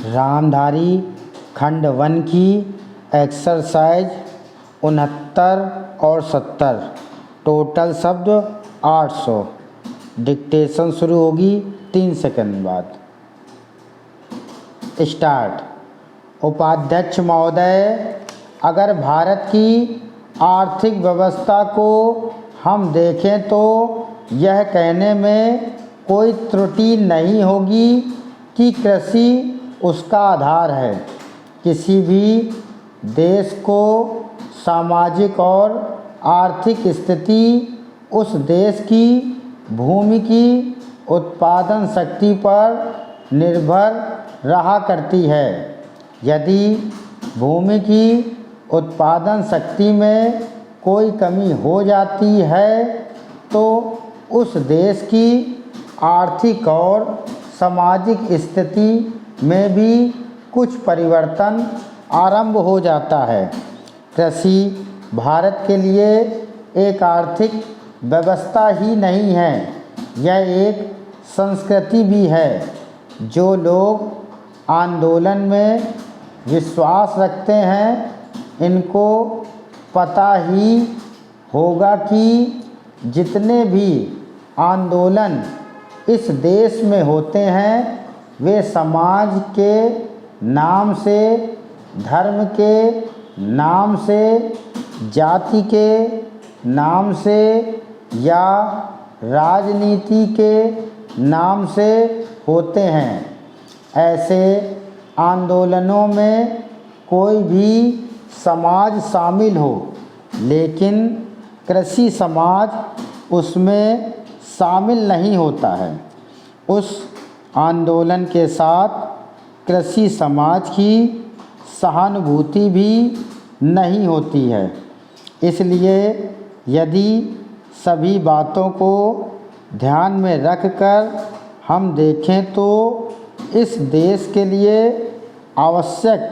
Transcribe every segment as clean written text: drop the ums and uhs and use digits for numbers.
रामधारी खंड 1 की एक्सरसाइज 69 और 70, टोटल शब्द 800। डिक्टेशन शुरू होगी 3 सेकंड बाद। स्टार्ट। उपाध्यक्ष महोदय, अगर भारत की आर्थिक व्यवस्था को हम देखें तो यह कहने में कोई त्रुटि नहीं होगी कि कृषि उसका आधार है। किसी भी देश को सामाजिक और आर्थिक स्थिति उस देश की भूमि की उत्पादन शक्ति पर निर्भर रहा करती है। यदि भूमि की उत्पादन शक्ति में कोई कमी हो जाती है तो उस देश की आर्थिक और सामाजिक स्थिति में भी कुछ परिवर्तन आरंभ हो जाता है। कृषि भारत के लिए एक आर्थिक व्यवस्था ही नहीं है, यह एक संस्कृति भी है। जो लोग आंदोलन में विश्वास रखते हैं, इनको पता ही होगा कि जितने भी आंदोलन इस देश में होते हैं वे समाज के नाम से, धर्म के नाम से, जाति के नाम से या राजनीति के नाम से होते हैं। ऐसे आंदोलनों में कोई भी समाज शामिल हो, लेकिन कृषि समाज उसमें शामिल नहीं होता है। उस आंदोलन के साथ कृषि समाज की सहानुभूति भी नहीं होती है। इसलिए यदि सभी बातों को ध्यान में रखकर हम देखें तो इस देश के लिए आवश्यक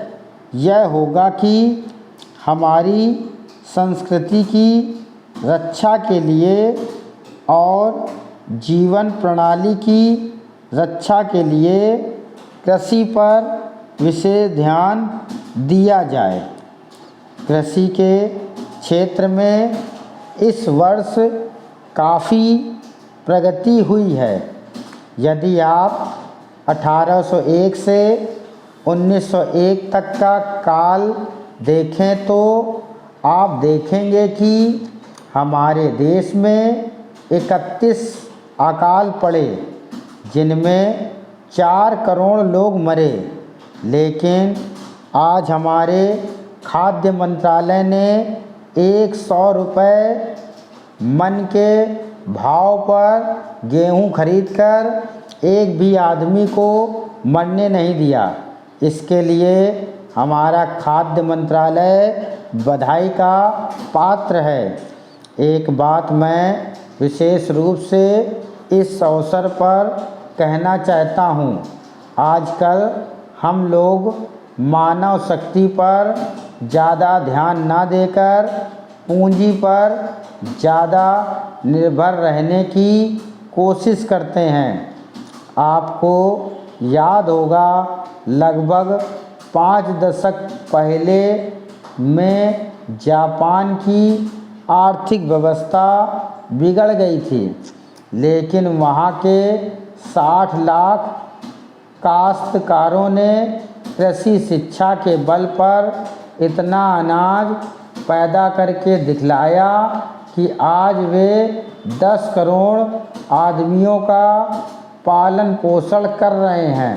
यह होगा कि हमारी संस्कृति की रक्षा के लिए और जीवन प्रणाली की रक्षा के लिए कृषि पर विशेष ध्यान दिया जाए। कृषि के क्षेत्र में इस वर्ष काफ़ी प्रगति हुई है। यदि आप 1801 से 1901 तक का काल देखें तो आप देखेंगे कि हमारे देश में 31 अकाल पड़े, जिनमें 4 करोड़ लोग मरे। लेकिन आज हमारे खाद्य मंत्रालय ने 100 रुपये मन के भाव पर गेहूं खरीदकर एक भी आदमी को मरने नहीं दिया। इसके लिए हमारा खाद्य मंत्रालय बधाई का पात्र है। एक बात मैं विशेष रूप से इस अवसर पर कहना चाहता हूँ। आजकल हम लोग मानव शक्ति पर ज़्यादा ध्यान ना देकर पूंजी पर ज़्यादा निर्भर रहने की कोशिश करते हैं। आपको याद होगा, लगभग 5 दशक पहले में जापान की आर्थिक व्यवस्था बिगड़ गई थी, लेकिन वहाँ के 60 लाख काश्तकारों ने कृषि शिक्षा के बल पर इतना अनाज पैदा करके दिखलाया कि आज वे 10 करोड़ आदमियों का पालन पोषण कर रहे हैं।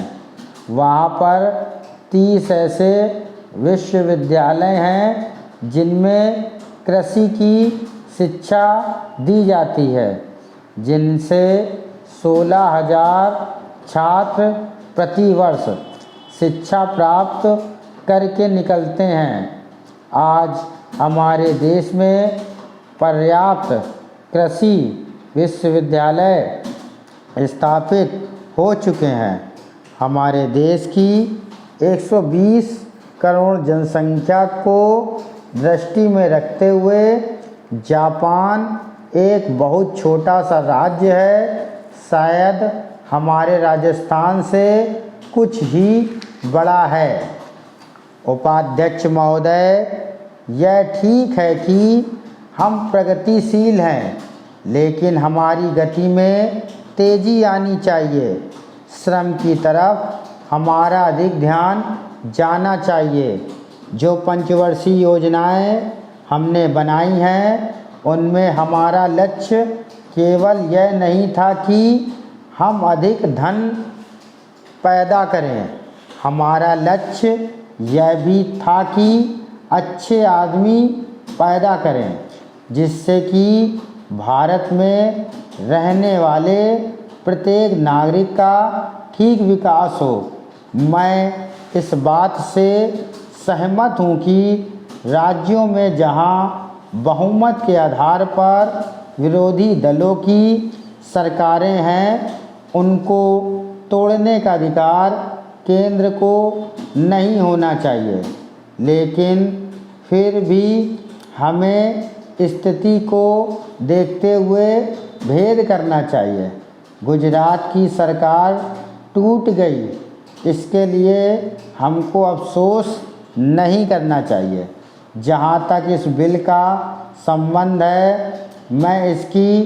वहाँ पर 30 ऐसे विश्वविद्यालय हैं जिनमें कृषि की शिक्षा दी जाती है, जिनसे 16,000 छात्र प्रति वर्ष शिक्षा प्राप्त करके निकलते हैं। आज हमारे देश में पर्याप्त कृषि विश्वविद्यालय स्थापित हो चुके हैं। हमारे देश की 120 करोड़ जनसंख्या को दृष्टि में रखते हुए जापान एक बहुत छोटा सा राज्य है। शायद हमारे राजस्थान से कुछ ही बड़ा है। उपाध्यक्ष महोदय, यह ठीक है कि हम प्रगतिशील हैं, लेकिन हमारी गति में तेज़ी आनी चाहिए। श्रम की तरफ हमारा अधिक ध्यान जाना चाहिए। जो पंचवर्षीय योजनाएं हमने बनाई हैं, उनमें हमारा लक्ष्य केवल यह नहीं था कि हम अधिक धन पैदा करें, हमारा लक्ष्य यह भी था कि अच्छे आदमी पैदा करें, जिससे कि भारत में रहने वाले प्रत्येक नागरिक का ठीक विकास हो। मैं इस बात से सहमत हूँ कि राज्यों में जहाँ बहुमत के आधार पर विरोधी दलों की सरकारें हैं, उनको तोड़ने का अधिकार केंद्र को नहीं होना चाहिए। लेकिन फिर भी हमें स्थिति को देखते हुए भेद करना चाहिए। गुजरात की सरकार टूट गई, इसके लिए हमको अफसोस नहीं करना चाहिए। जहाँ तक इस बिल का संबंध है, मैं इसकी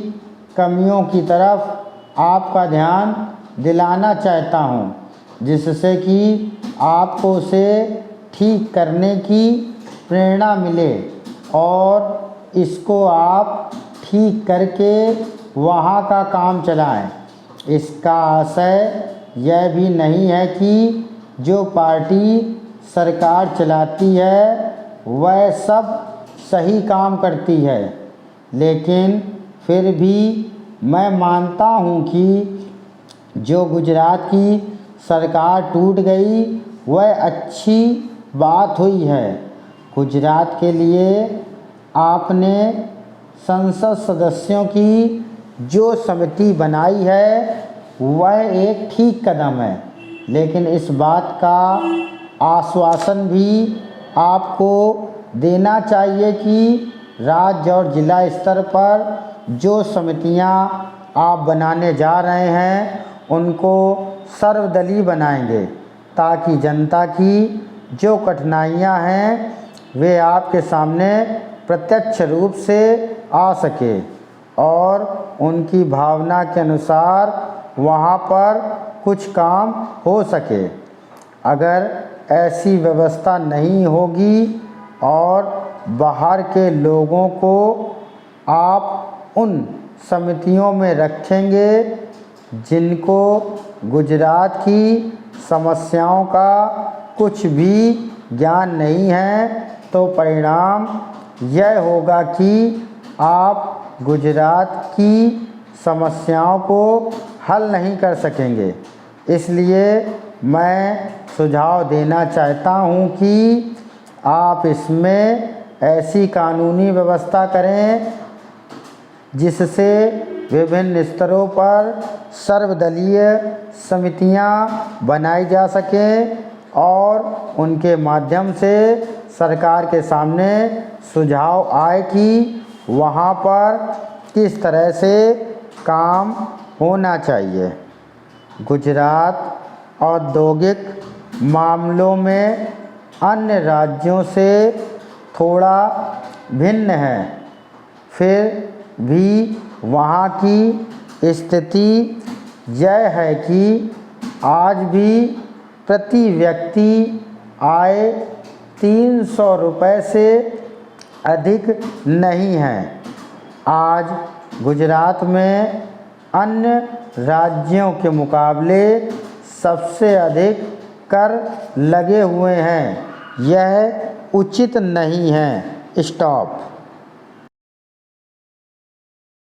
कमियों की तरफ आपका ध्यान दिलाना चाहता हूँ, जिससे कि आपको उसे ठीक करने की प्रेरणा मिले और इसको आप ठीक करके वहाँ का काम चलाएं। इसका आशय यह भी नहीं है कि जो पार्टी सरकार चलाती है वह सब सही काम करती है, लेकिन फिर भी मैं मानता हूँ कि जो गुजरात की सरकार टूट गई वह अच्छी बात हुई है। गुजरात के लिए आपने संसद सदस्यों की जो समिति बनाई है वह एक ठीक कदम है, लेकिन इस बात का आश्वासन भी आपको देना चाहिए कि राज्य और जिला स्तर पर जो समितियां आप बनाने जा रहे हैं उनको सर्वदलीय बनाएंगे, ताकि जनता की जो कठिनाइयां हैं वे आपके सामने प्रत्यक्ष रूप से आ सके और उनकी भावना के अनुसार वहाँ पर कुछ काम हो सके। अगर ऐसी व्यवस्था नहीं होगी और बाहर के लोगों को आप उन समितियों में रखेंगे जिनको गुजरात की समस्याओं का कुछ भी ज्ञान नहीं है, तो परिणाम यह होगा कि आप गुजरात की समस्याओं को हल नहीं कर सकेंगे। इसलिए मैं सुझाव देना चाहता हूं कि आप इसमें ऐसी कानूनी व्यवस्था करें जिससे विभिन्न स्तरों पर सर्वदलीय समितियां बनाई जा सकें और उनके माध्यम से सरकार के सामने सुझाव आए कि वहाँ पर किस तरह से काम होना चाहिए। गुजरात औद्योगिक मामलों में अन्य राज्यों से थोड़ा भिन्न है, फिर भी वहाँ की स्थिति यह है कि आज भी प्रति व्यक्ति आय 300 रुपये से अधिक नहीं है। आज गुजरात में अन्य राज्यों के मुकाबले सबसे अधिक कर लगे हुए हैं। यह उचित नहीं है। स्टॉप।